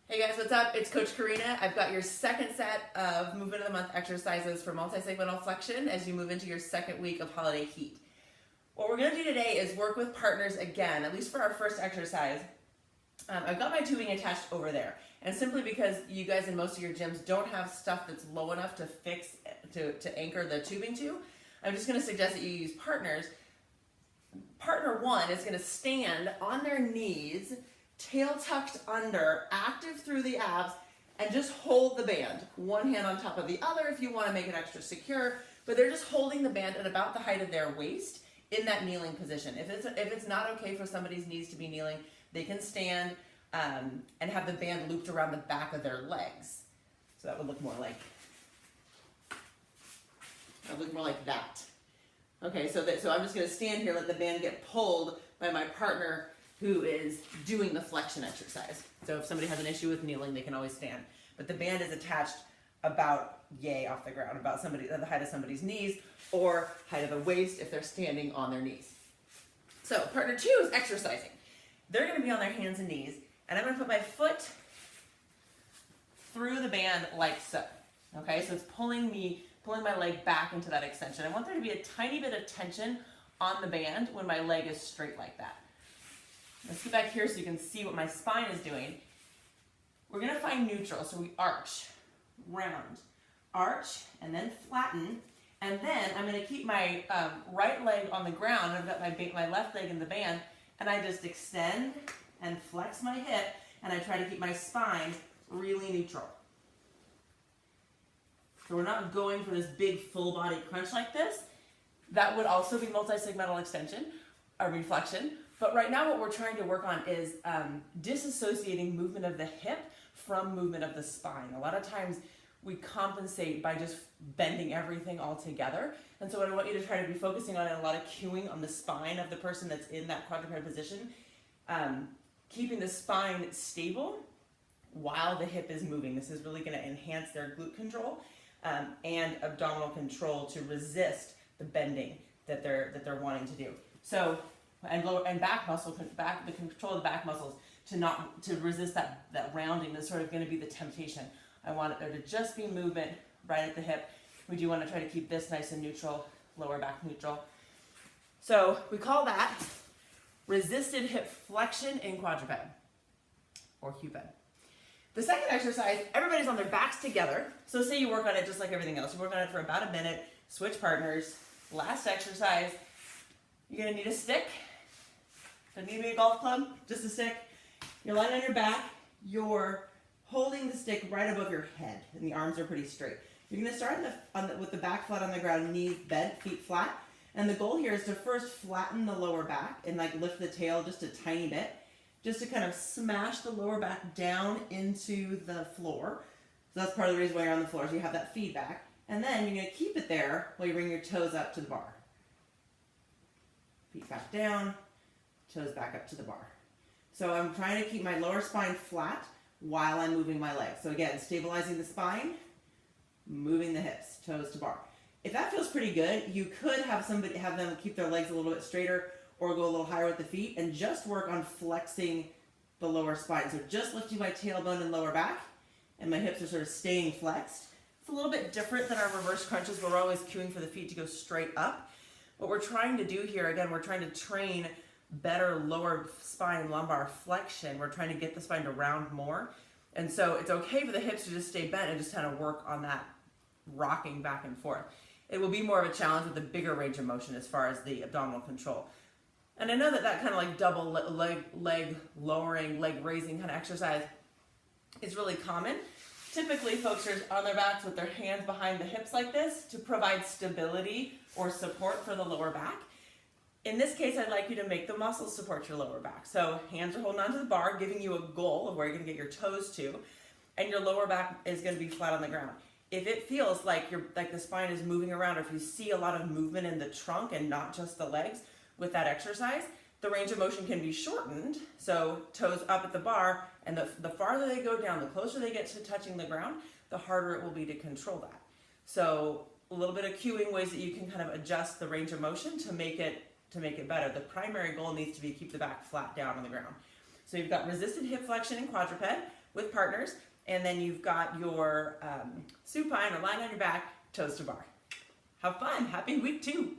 Hey guys, what's up? It's Coach Karina. I've got your second set of Movement of the Month exercises for multisegmental flexion as you move into your second week of holiday heat. What we're going to do today is work with partners again, at least for our first exercise. I've got my tubing attached over there, and simply because you guys in most of your gyms don't have stuff that's low enough to fix, to anchor the tubing to, I'm just going to suggest that you use partners. Partner one is going to stand on their knees, tail tucked under, active through the abs, and just hold the band. One hand on top of the other if you want to make it extra secure, but they're just holding the band at about the height of their waist in that kneeling position. If it's not okay for somebody's knees to be kneeling, they can stand and have the band looped around the back of their legs. So that would look more like that. Okay, so I'm just going to stand here, let the band get pulled by my partner who is doing the flexion exercise. So if somebody has an issue with kneeling, they can always stand. But the band is attached about yay off the ground, about the height of somebody's knees, or height of the waist if they're standing on their knees. So partner two is exercising. They're going to be on their hands and knees, and I'm going to put my foot through the band like so. Okay, so it's pulling my leg back into that extension. I want there to be a tiny bit of tension on the band when my leg is straight like that. Let's get back here so you can see what my spine is doing. We're going to find neutral, so we arch, round, arch, and then flatten. And then I'm going to keep my right leg on the ground, and I've got my left leg in the band, and I just extend and flex my hip, and I try to keep my spine really neutral. So we're not going for this big full body crunch like this. That would also be multisegmental extension or reflection. But right now what we're trying to work on is disassociating movement of the hip from movement of the spine. A lot of times we compensate by just bending everything all together. And so what I want you to try to be focusing on is a lot of cueing on the spine of the person that's in that quadruped position, keeping the spine stable while the hip is moving. This is really going to enhance their glute control and abdominal control to resist the bending that they're wanting to do. So and lower and back muscle, the control of the back muscles to resist that rounding. That's sort of going to be the temptation. I want there to just be movement right at the hip. We do want to try to keep this nice and neutral, lower back neutral. So we call that resisted hip flexion in quadruped or Qped. The second exercise, everybody's on their backs together. So say you work on it just like everything else. You work on it for about a minute, switch partners. Last exercise, you're going to need a stick. Doesn't need to be a golf club, just a stick. You're lying on your back. You're holding the stick right above your head, and the arms are pretty straight. You're going to start with the back flat on the ground, knees bent, feet flat. And the goal here is to first flatten the lower back and lift the tail just a tiny bit, just to kind of smash the lower back down into the floor. So that's part of the reason why you're on the floor, so you have that feedback. And then you're going to keep it there while you bring your toes up to the bar. Feet back down, toes back up to the bar. So I'm trying to keep my lower spine flat while I'm moving my legs. So again, stabilizing the spine, moving the hips, toes to bar. If that feels pretty good, you could have them keep their legs a little bit straighter or go a little higher with the feet and just work on flexing the lower spine. So just lifting my tailbone and lower back, and my hips are sort of staying flexed. It's a little bit different than our reverse crunches where we're always cueing for the feet to go straight up. What we're trying to do here, again, we're trying to train better lower spine lumbar flexion. We're trying to get the spine to round more. And so it's okay for the hips to just stay bent and just kind of work on that rocking back and forth. It will be more of a challenge with a bigger range of motion as far as the abdominal control. And I know that kind of double leg lowering, leg raising kind of exercise is really common. Typically, folks are on their backs with their hands behind the hips like this to provide stability or support for the lower back. In this case, I'd like you to make the muscles support your lower back. So hands are holding onto the bar, giving you a goal of where you're going to get your toes to, and your lower back is going to be flat on the ground. If it feels like the spine is moving around, or if you see a lot of movement in the trunk and not just the legs with that exercise, the range of motion can be shortened. So toes up at the bar, and the farther they go down, the closer they get to touching the ground, the harder it will be to control that. So a little bit of cueing, ways that you can kind of adjust the range of motion to make it better. The primary goal needs to be keep the back flat down on the ground. So you've got resisted hip flexion in quadruped, with partners, and then you've got your supine or lying on your back, toes to bar. Have fun. Happy week 2.